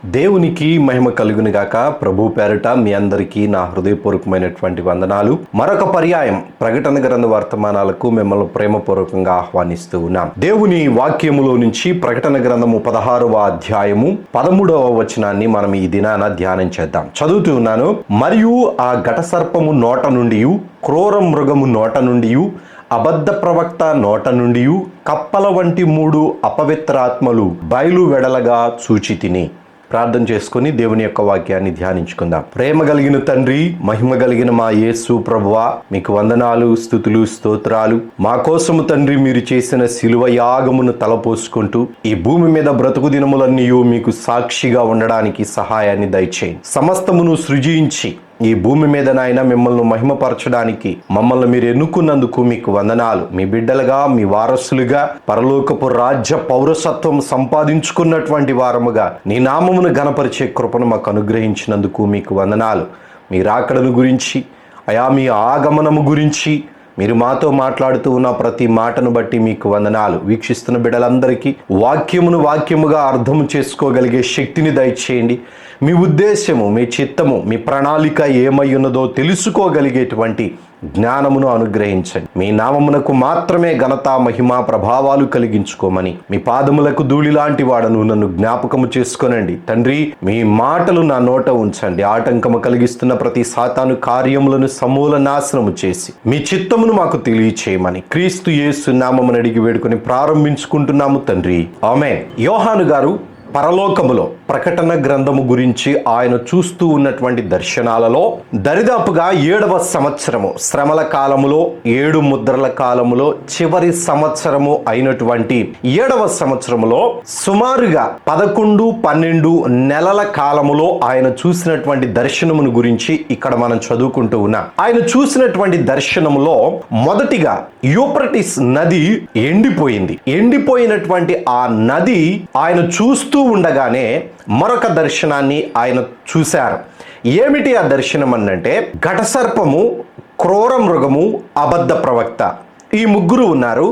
దేవునికి మహిమ కలుగును గాక. ప్రభు పేరట మీ అందరికీ నా హృదయపూర్వకమైనటువంటి వందనాలు. మరొక పర్యాయం ప్రకటన గ్రంథ వర్తమానాలకు మిమ్మల్ని ప్రేమపూర్వకంగా ఆహ్వానిస్తూ ఉన్నాం. దేవుని వాక్యములో నుంచి ప్రకటన గ్రంథము 16వ అధ్యాయము 13వ వచనాన్ని మనం ఈ దినాన ధ్యానం చేద్దాం. చదువుతూ ఉన్నాను. మరియు ఆ ఘట సర్పము నోట నుండి, క్రూర మృగము నోట నుండి, అబద్ధ ప్రవక్త నోట నుండి కప్పల వంటి 3 అపవిత్రాత్మలు బయలు వెడలగా చూచి తిని. ప్రార్థన చేసుకుని దేవుని యొక్క వాక్యాన్ని ధ్యానించుకుందాం. ప్రేమ కలిగిన తండ్రి, మహిమ కలిగిన మా యేసు ప్రభువా, మీకు వందనాలు, స్తుతులు, స్తోత్రాలు. మా కోసము తండ్రి మీరు చేసిన శిలువ యాగమును తలపోసుకుంటూ ఈ భూమి మీద బ్రతుకు దినములన్నీ మీకు సాక్షిగా ఉండడానికి సహాయాన్ని దయచేయండి. సమస్తమును సృజించి ఈ భూమి మీద నాయన మిమ్మల్ని మహిమపరచడానికి మమ్మల్ని మీరు ఎన్నుకున్నందుకు మీకు వందనాలు. మీ బిడ్డలుగా, మీ వారసులుగా పరలోకపు రాజ్య పౌరసత్వం సంపాదించుకున్నటువంటి వారముగా నీ నామమును ఘనపరిచే కృపను మాకు అనుగ్రహించినందుకు మీకు వందనాలు. మీ రాకడను గురించి, అయా మీ ఆగమనము గురించి మీరు మాతో మాట్లాడుతూ ఉన్న ప్రతి మాటను బట్టి మీకు వందనాలు. వీక్షిస్తున్న బిడ్డలందరికీ వాక్యముగా అర్థం చేసుకోగలిగే శక్తిని దయచేయండి. మీ ఉద్దేశము, మీ చిత్తము, మీ ప్రణాళిక ఏమై ఉన్నదో తెలుసుకోగలిగేటువంటి జ్ఞానమును అనుగ్రహించండి. మీ నామమునకు మాత్రమే ఘనత, మహిమ, ప్రభావాలు కలిగించుకోమని మీ పాదములకు ధూళి లాంటి వాడను నన్ను జ్ఞాపకము చేసుకొనండి. తండ్రి, మీ మాటలు నా నోట ఉంచండి. ఆటంకము కలిగిస్తున్న ప్రతి సాతాను కార్యములను సమూల నాశనము చేసి మీ చిత్తమును మాకు తెలియచేయమని క్రీస్తు యేసు నామమును అడిగి వేడుకొని ప్రారంభించుకుంటున్నాము తండ్రి, ఆమేన్. యోహాను గారు పరలోకములో ప్రకటన గ్రంథము గురించి ఆయన చూస్తూ ఉన్నటువంటి దర్శనాలలో దరిదాపుగా 7వ సంవత్సరము శ్రమల కాలములో, 7 ముద్రల కాలములో చివరి సంవత్సరము అయినటువంటి 7వ సంవత్సరములో సుమారుగా 11-12 నెలల కాలములో ఆయన చూసినటువంటి దర్శనమును గురించి ఇక్కడ మనం చదువుకుంటూ ఉన్నాం. ఆయన చూసినటువంటి దర్శనములో మొదటిగా యూఫ్రటీస్ నది ఎండిపోయింది. ఎండిపోయినటువంటి ఆ నది ఆయన చూస్తూ ఉండగానే మరొక దర్శనాన్ని ఆయన చూశారు. ఏమిటి ఆ దర్శనం అనంటే, ఘటసర్పము, క్రూర మృగము, అబద్ధ ప్రవక్త, ఈ ముగ్గురు ఉన్నారు.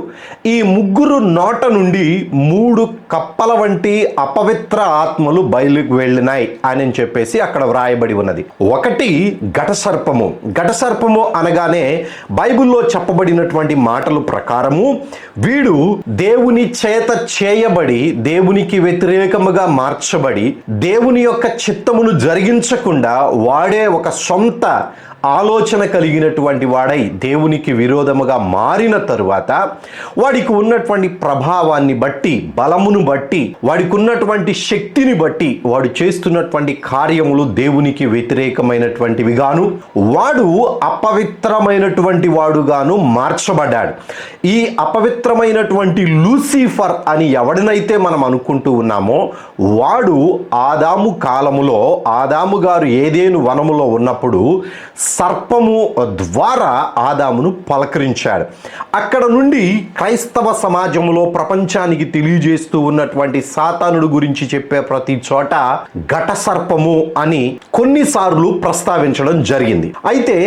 ఈ ముగ్గురు నోట నుండి 3 కప్పల వంటి అపవిత్ర ఆత్మలు బయలుకు వెళ్ళినాయి అని చెప్పేసి అక్కడ వ్రాయబడి ఉన్నది. ఒకటి ఘటసర్పము. ఘటసర్పము అనగానే బైబిల్లో చెప్పబడినటువంటి మాటల ప్రకారము వీడు దేవుని చేత చేయబడి, దేవునికి వ్యతిరేకముగా మార్చబడి, దేవుని యొక్క చిత్తమును జరిగించకుండా వాడే ఒక సొంత ఆలోచన కలిగినటువంటి వాడై దేవునికి విరోధముగా మారిన తరువాత వాడికి ఉన్నటువంటి ప్రభావాన్ని బట్టి, బలమును బట్టి, వాడికి ఉన్నటువంటి శక్తిని బట్టి వాడు చేస్తున్నటువంటి కార్యములు దేవునికి వ్యతిరేకమైనటువంటివి గాను, వాడు అపవిత్రమైనటువంటి వాడుగాను మార్చబడ్డాడు. ఈ అపవిత్రమైనటువంటి లూసిఫర్ అని ఎవడినైతే మనం అనుకుంటూ ఉన్నామో వాడు ఆదాము కాలములో, ఆదాము గారు ఏదేను వనములో ఉన్నప్పుడు సర్పము ద్వారా ఆదామును పలకరించాడు. అక్కడ నుండి క్రైస్తవ సమాజంలో ప్రపంచానికి తెలియజేస్తూ ఉన్నటువంటి సాతానుడు గురించి చెప్పే ప్రతి చోట ఘట సర్పము అని కొన్నిసార్లు ప్రస్తావించడం జరిగింది. అయితే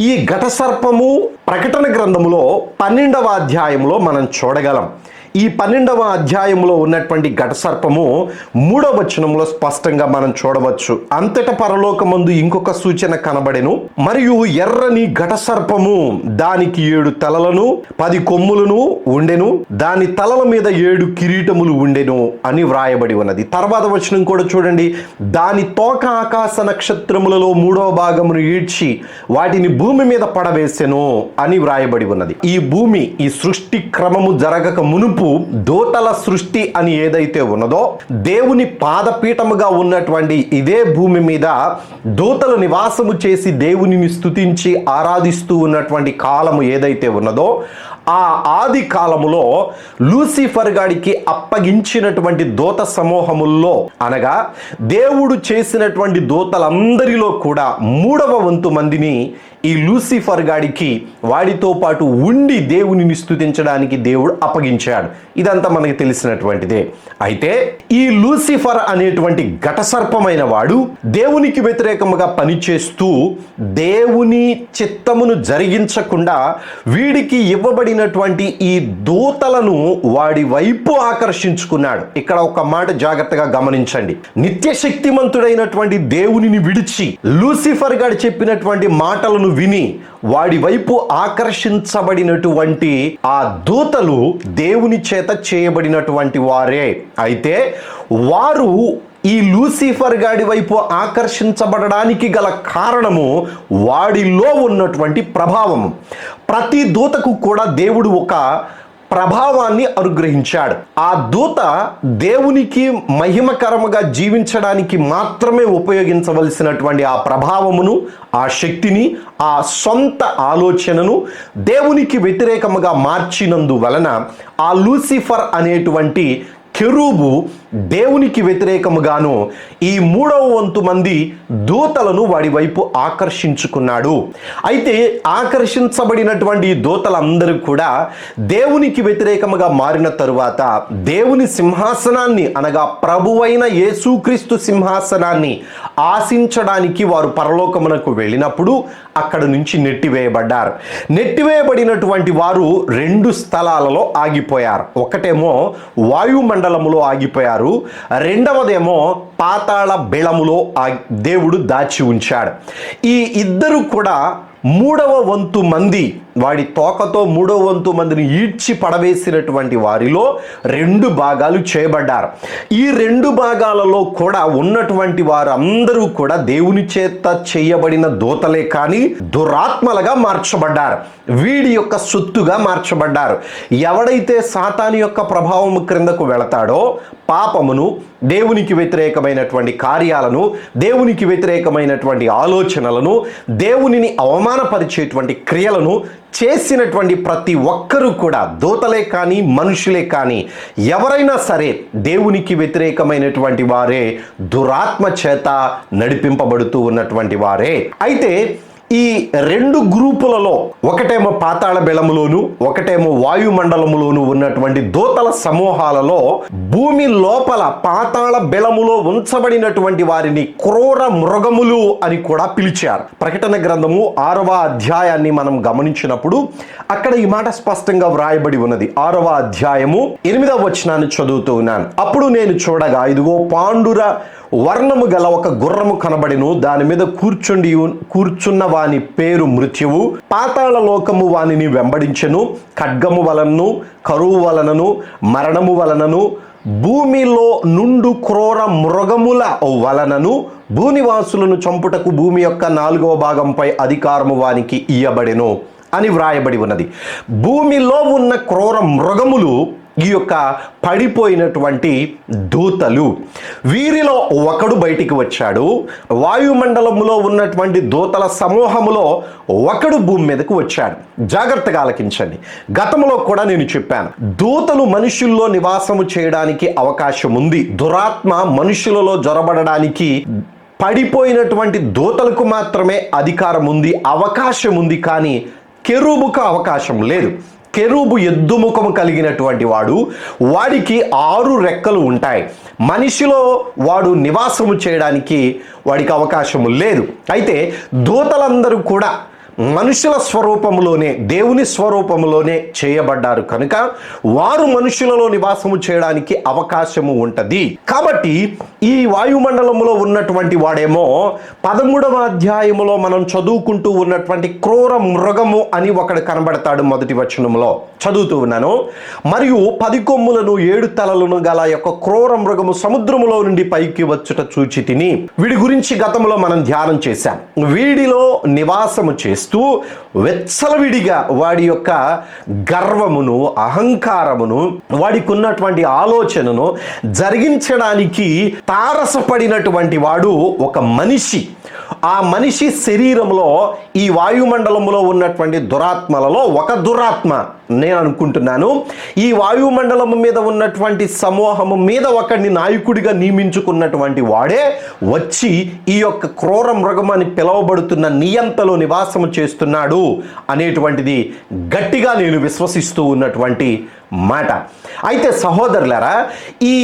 ఈ ఘట సర్పము ప్రకటన గ్రంథములో 12వ అధ్యాయంలో మనం చూడగలం. ఈ 12వ అధ్యాయంలో ఉన్నటువంటి ఘట సర్పము 3వ వచనంలో స్పష్టంగా మనం చూడవచ్చు. అంతట పరలోకమందు ఇంకొక సూచన కనబడెను. మరియు ఎర్రని ఘట సర్పము, దానికి 7 తలలను 10 కొమ్ములను ఉండెను, దాని తలల మీద 7 కిరీటములు ఉండెను అని వ్రాయబడి ఉన్నది. తర్వాత వచనం కూడా చూడండి. దాని తోక ఆకాశ నక్షత్రములలో 3వ భాగమును ఈడ్చి వాటిని భూమి మీద పడవేసెను అని వ్రాయబడి ఉన్నది. ఈ భూమి, ఈ సృష్టి క్రమము జరగక మునుపు దూతల సృష్టి అని ఏదైతే ఉన్నదో, దేవుని పాదపీఠముగా ఉన్నటువంటి ఇదే భూమి మీద దూతలు నివాసము చేసి దేవునిని స్తుతించి ఆరాధిస్తూ ఉన్నటువంటి కాలము ఏదైతే ఉన్నదో, ఆ ఆది కాలములో లూసిఫర్ గాడికి అప్పగించినటువంటి దూత సమూహముల్లో, అనగా దేవుడు చేసినటువంటి దూతలందరిలో కూడా 3వ వంతు మందిని ఈ లూసిఫర్ గాడికి వాడితో పాటు ఉండి దేవునిని స్తుతించడానికి దేవుడు అప్పగించాడు. ఇదంతా మనకి తెలిసినటువంటిదే. అయితే ఈ లూసిఫర్ అనేటువంటి ఘటసర్పమైన వాడు దేవునికి వ్యతిరేకముగా పనిచేస్తూ దేవుని చిత్తమును జరిగించకుండా వీడికి ఇవ్వబడిన ఆకర్షించబడినటువంటి ఈ దూతలను వాడి వైపు ఆకర్షించుకున్నాడు. ఇక్కడ ఒక మాట జాగ్రత్తగా గమనించండి. నిత్య శక్తిమంతుడైనటువంటి దేవునిని విడిచి లూసిఫర్ గారు చెప్పినటువంటి మాటలను విని వాడి వైపు ఆకర్షించబడినటువంటి ఆ దూతలు దేవుని చేత చేయబడినటువంటి వారే. అయితే వారు ఈ లూసిఫర్ గాడి వైపు ఆకర్షించబడడానికి గల కారణము వాడిలో ఉన్నటువంటి ప్రభావము. ప్రతి దూతకు కూడా దేవుడు ఒక ప్రభావాన్ని అనుగ్రహించాడు. ఆ దూత దేవునికి మహిమకరముగా జీవించడానికి మాత్రమే ఉపయోగించవలసినటువంటి ఆ ప్రభావమును, ఆ శక్తిని, ఆ సొంత ఆలోచనను దేవునికి వ్యతిరేకముగా మార్చినందువలన ఆ లూసిఫర్ అనేటువంటి కెరూబు దేవునికి వ్యతిరేకముగాను ఈ 3వ వంతు మంది దూతలను వాడి వైపు ఆకర్షించుకున్నాడు. అయితే ఆకర్షించబడినటువంటి దూతలందరూ కూడా దేవునికి వ్యతిరేకముగా మారిన తరువాత దేవుని సింహాసనాన్ని అనగా ప్రభువైన యేసుక్రీస్తు సింహాసనాన్ని ఆశించడానికి వారు పరలోకమునకు వెళ్ళినప్పుడు అక్కడ నుంచి నెట్టివేయబడ్డారు. నెట్టివేయబడినటువంటి వారు 2 స్థలాలలో ఆగిపోయారు. ఒకటేమో వాయుమండలములో ఆగిపోయారు, రెండవదేమో పాతాళ బిళములో దేవుడు దాచి ఉంచాడు. ఈ ఇద్దరు కూడా 3వ వంతు మంది, వాడి తోకతో 3వ వంతు మందిని ఈడ్చి పడవేసినటువంటి వారిలో 2 భాగాలు చేయబడ్డారు. ఈ 2 భాగాలలో కూడా ఉన్నటువంటి వారందరూ కూడా దేవుని చేత చేయబడిన దూతలే కానీ దురాత్మలుగా మార్చబడ్డారు. వీడి యొక్క సొత్తుగా మార్చబడ్డారు. ఎవడైతే సాతాను యొక్క ప్రభావం క్రిందకు వెళతాడో పాపమును, దేవునికి వ్యతిరేకమైనటువంటి కార్యాలను, దేవునికి వ్యతిరేకమైనటువంటి ఆలోచనలను, దేవునిని అవమానపరిచేటువంటి క్రియలను చేసినటువంటి ప్రతి ఒక్కరూ కూడా దూతలే కానీ మనుషులే కానీ ఎవరైనా సరే దేవునికి వ్యతిరేకమైనటువంటి వారే, దురాత్మ చేత నడిపింపబడుతూ ఉన్నటువంటి వారే. అయితే ఈ 2 గ్రూపులలో ఒకటేమో పాతాళ బిళములోను, ఒకటేమో వాయుమండలములోను ఉన్నటువంటి దూతల సమూహాలలో భూమి లోపల పాతాళ బిళములో ఉంచబడినటువంటి వారిని క్రూర మృగములు అని కూడా పిలిచారు. ప్రకటన గ్రంథము 6వ అధ్యాయాన్ని మనం గమనించినప్పుడు అక్కడ ఈ మాట స్పష్టంగా వ్రాయబడి ఉన్నది. 6వ అధ్యాయము 8వ వచనాన్ని చదువుతూ ఉన్నాను. అప్పుడు నేను చూడగా ఇదిగో పాండుర వర్ణము గల ఒక గుర్రము కనబడెను. దాని మీద కూర్చున్న వాని పేరు మృత్యువు. పాతాళ లోకము వానిని వెంబడించెను. ఖడ్గము వలనను, కరువు వలనను, మరణము వలనను, భూమిలో నుండు క్రూర మృగముల వలనను భూనివాసులను చంపుటకు భూమి యొక్క 4వ భాగంపై అధికారము వానికి ఇయ్యబడెను అని వ్రాయబడి ఉన్నది. భూమిలో ఉన్న క్రూర మృగములు ఈ యొక్క పడిపోయినటువంటి దూతలు. వీరిలో ఒకడు బయటికి వచ్చాడు. వాయుమండలములో ఉన్నటువంటి దూతల సమూహములో ఒకడు భూమి మీదకు వచ్చాడు. జాగ్రత్తగా ఆలకించండి. గతంలో కూడా నేను చెప్పాను, దూతలు మనుషుల్లో నివాసము చేయడానికి అవకాశం ఉంది. దురాత్మ మనుషులలో జొరబడడానికి పడిపోయినటువంటి దూతలకు మాత్రమే అధికారం ఉంది, అవకాశం ఉంది. కానీ కెరూబుకు అవకాశం లేదు. కెరూబు ఎద్దు ముఖము కలిగినటువంటి వాడు, వాడికి 6 రెక్కలు ఉంటాయి. మనిషిలో వాడు నివాసము చేయడానికి వాడికి అవకాశము లేదు. అయితే దూతలందరూ కూడా మనుషుల స్వరూపములోనే, దేవుని స్వరూపములోనే చేయబడ్డారు కనుక వారు మనుషులలో నివాసము చేయడానికి అవకాశము ఉంటుంది. కాబట్టి ఈ వాయుమండలములో ఉన్నటువంటి వాడేమో 13వ అధ్యాయములో మనం చదువుకుంటూ ఉన్నటువంటి క్రూర మృగము అని ఒకడు కనబడతాడు. మొదటి వచనములో చదువుతూ ఉన్నాను. మరియు 10 కొమ్ములను 7 తలలను గల యొక్క క్రూర మృగము సముద్రములో నుండి పైకి వచ్చుట చూచి తిని. వీడి గురించి గతంలో మనం ధ్యానం చేశాం. వీడిలో నివాసము చేస్తూ వెచ్చలవిడిగా వాడి యొక్క గర్వమును, అహంకారమును, వాడికి ఉన్నటువంటి ఆలోచనను జరిగించడానికి తారసపడినటువంటి వాడు ఒక మనిషి. ఆ మనిషి శరీరంలో ఈ వాయుమండలంలో ఉన్నటువంటి దురాత్మలలో ఒక దురాత్మ నేను అనుకుంటున్నాను. ఈ వాయుమండలము మీద ఉన్నటువంటి సమూహము మీద ఒకడిని నాయకుడిగా నియమించుకున్నటువంటి వాడే వచ్చి ఈ యొక్క క్రూర మృగం అని పిలువబడుతున్న నియంతలో నివాసము చేస్తున్నాడు అనేటువంటిది గట్టిగా నేను విశ్వసిస్తూ ఉన్నటువంటి మాట. అయితే సహోదరులారా, ఈ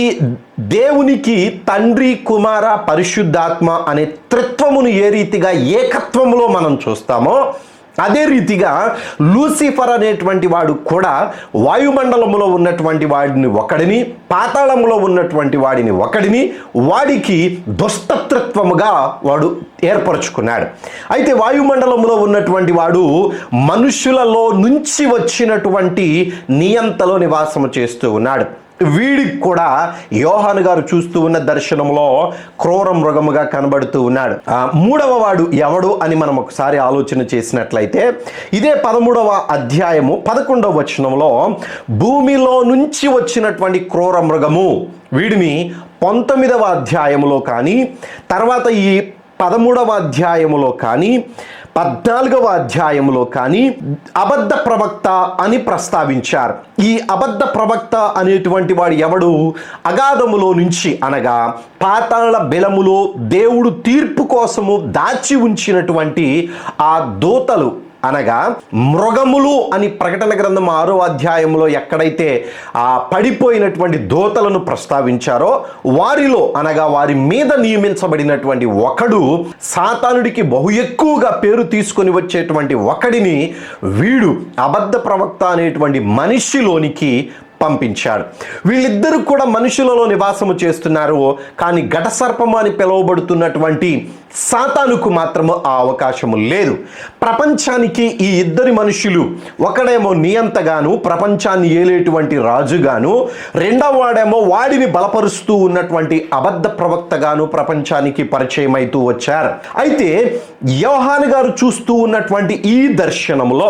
దేవునికి తండ్రి, కుమార, పరిశుద్ధాత్మ అనే త్రిత్వమును ఏ రీతిగా ఏకత్వములో మనం చూస్తామో అదే రీతిగా లూసిఫర్ అనేటువంటి వాడు కూడా వాయుమండలములో ఉన్నటువంటి వాడిని ఒకడిని, పాతాళములో ఉన్నటువంటి వాడిని ఒకడిని, వాడికి దుష్టత్వముగా వాడు ఏర్పరచుకున్నాడు. అయితే వాయుమండలంలో ఉన్నటువంటి వాడు మనుషులలో నుంచి వచ్చినటువంటి నియంతలో నివాసము చేస్తూ ఉన్నాడు. వీడికి కూడా యోహాను గారు చూస్తూ ఉన్న దర్శనంలో క్రూర మృగముగా కనబడుతూ ఉన్నాడు. మూడవ వాడు ఎవడు అని మనం ఒకసారి ఆలోచన చేసినట్లయితే ఇదే 13వ అధ్యాయము 11వ వచనంలో భూమిలో నుంచి వచ్చినటువంటి క్రూర మృగము, వీడిని 19వ అధ్యాయములో కానీ, తర్వాత ఈ 13వ అధ్యాయములో కానీ, 14వ అధ్యాయంలో కానీ అబద్ధ ప్రవక్త అని ప్రస్తావించారు. ఈ అబద్ధ ప్రవక్త అనేటువంటి వాడు ఎవడు? అగాధములో నుంచి అనగా పాతాళ బెలములో దేవుడు తీర్పు కోసము దాచి ఉంచినటువంటి ఆ దూతలు అనగా మృగములు అని ప్రకటన గ్రంథం 6వ అధ్యాయంలో ఎక్కడైతే ఆ పడిపోయినటువంటి దూతలను ప్రస్తావించారో వారిలో అనగా వారి మీద నియమించబడినటువంటి ఒకడు, సాతానుడికి బహు ఎక్కువగా పేరు తీసుకొని వచ్చేటువంటి ఒకడిని వీడు అబద్ధ ప్రవక్త అనేటువంటి మనిషిలోనికి పంపించాడు. వీళ్ళిద్దరూ కూడా మనుషులలో నివాసము చేస్తున్నారు. కానీ ఘటసర్పము అని పిలువబడుతున్నటువంటి సాతానుకు మాత్రము ఆ అవకాశము లేదు. ప్రపంచానికి ఈ ఇద్దరి మనుషులు, ఒకడేమో నియంతగాను ప్రపంచాన్ని ఏలేటువంటి రాజుగాను, రెండవ వాడేమో వాడిని బలపరుస్తూ ఉన్నటువంటి అబద్ధ ప్రవక్తగాను ప్రపంచానికి పరిచయం అవుతూ వచ్చారు. అయితే యోహాను గారు చూస్తూ ఉన్నటువంటి ఈ దర్శనములో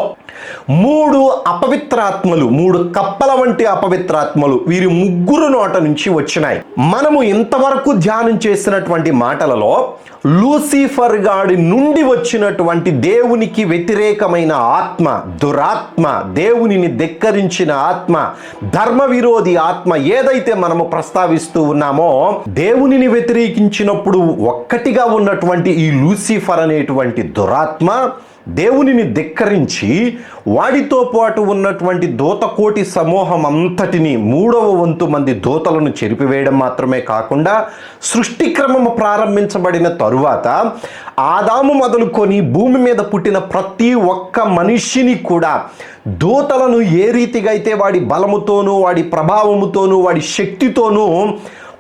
3 అపవిత్రాత్మలు, 3 కప్పల వంటి అపవిత్రాత్మలు వీరి ముగ్గురు నోట నుంచి వచ్చినాయి. మనము ఇంతవరకు ధ్యానం చేసినటువంటి మాటలలో లూసిఫర్ గాడి నుండి వచ్చినటువంటి దేవునికి వ్యతిరేకమైన ఆత్మ, దురాత్మ, దేవునిని ధిక్కరించిన ఆత్మ, ధర్మ విరోధి ఆత్మ ఏదైతే మనము ప్రస్తావిస్తూ ఉన్నామో, దేవునిని వ్యతిరేకించినప్పుడు ఒక్కటిగా ఉన్నటువంటి ఈ లూసిఫర్ అనేటువంటి దురాత్మ దేవునిని ధిక్కరించి వాడితో పాటు ఉన్నటువంటి దూతకోటి సమూహం అంతటిని 3వ వంతు మంది దూతలను చెరిపివేయడం మాత్రమే కాకుండా సృష్టి క్రమము ప్రారంభించబడిన తరువాత ఆదాము మొదలుకొని భూమి మీద పుట్టిన ప్రతి ఒక్క మనిషిని కూడా దూతలను ఏ రీతిగా అయితే వాడి బలముతోనూ వాడి ప్రభావముతోనూ వాడి శక్తితోనూ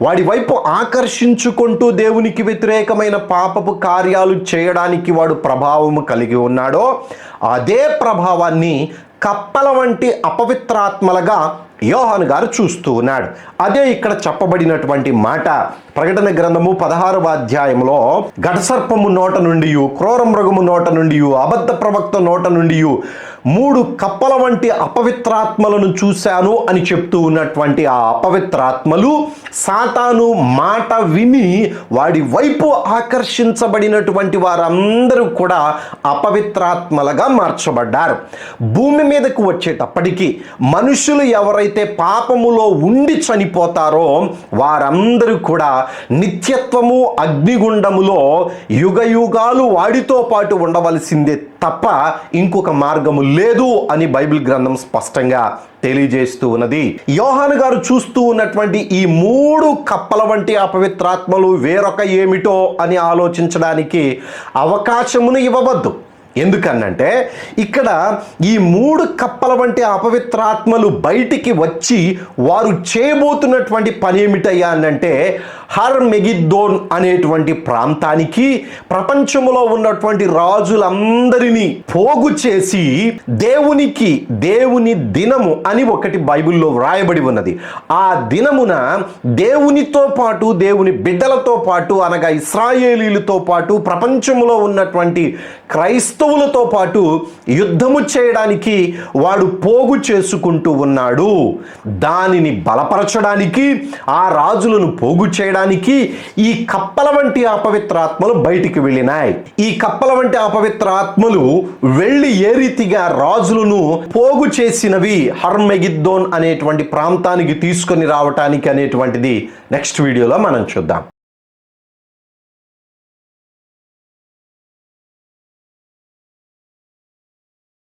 వాడి వైపు ఆకర్షించుకుంటూ దేవునికి వ్యతిరేకమైన పాపపు కార్యాలు చేయడానికి వాడు ప్రభావము కలిగి ఉన్నాడో, అదే ప్రభావాన్ని కప్పల వంటి అపవిత్రాత్మలుగా యోహాను గారు చూస్తూ ఉన్నాడు. అదే ఇక్కడ చెప్పబడినటువంటి మాట. ప్రకటన గ్రంథము 16వ అధ్యాయంలో ఘటసర్పము నోట నుండి, క్రూర మృగము నోట నుండి, అబద్ధ ప్రవక్త నోట నుండి 3 కప్పల వంటి అపవిత్రాత్మలను చూశాను అని చెప్తూ ఉన్నటువంటి ఆ అపవిత్రాత్మలు సాతాను మాట విని వాడి వైపు ఆకర్షించబడినటువంటి వారందరూ కూడా అపవిత్రాత్మలుగా మార్చబడ్డారు. భూమి మీదకు వచ్చేటప్పటికి మనుషులు ఎవరైతే పాపములో ఉండి చనిపోతారో వారందరూ కూడా నిత్యత్వము అగ్నిగుండములో యుగయుగాలు వాడితో పాటు ఉండవలసిందే తప్ప ఇంకొక మార్గము లేదు అని బైబిల్ గ్రంథం స్పష్టంగా తెలియజేస్తూ ఉన్నది. యోహాను గారు చూస్తూ ఉన్నటువంటి ఈ 3 కప్పల వంటి అపవిత్రాత్మలు వేరొక ఏమిటో అని ఆలోచించడానికి అవకాశమును ఇవ్వవద్దు. ఎందుకనంటే ఇక్కడ ఈ 3 కప్పల వంటి అపవిత్రాత్మలు బయటికి వచ్చి వారు చేయబోతున్నటువంటి పని ఏమిటయ్యా అనంటే, హర్మెగిద్దోన్ అనేటువంటి ప్రాంతానికి ప్రపంచంలో ఉన్నటువంటి రాజులందరినీ పోగు చేసి దేవుని దినము అని ఒకటి బైబిల్లో వ్రాయబడి ఉన్నది. ఆ దినమున దేవునితో పాటు దేవుని బిడ్డలతో పాటు అనగా ఇశ్రాయేలీలతో పాటు ప్రపంచంలో ఉన్నటువంటి క్రైస్తవులతో పాటు యుద్ధము చేయడానికి వాడు పోగు చేసుకుంటూ ఉన్నాడు. దానిని బలపరచడానికి, ఆ రాజులను పోగు చేయడానికి ఈ కప్పల వంటి అపవిత్రాత్మలు బయటికి వెళ్ళినాయి. ఈ కప్పల వంటి అపవిత్రాత్మలు వెళ్ళి ఏ రీతిగా రాజులను పోగు చేసినవి హర్మెగిద్దోన్ అనేటువంటి ప్రాంతానికి తీసుకొని రావటానికి అనేటువంటిది నెక్స్ట్ వీడియోలో మనం చూద్దాం.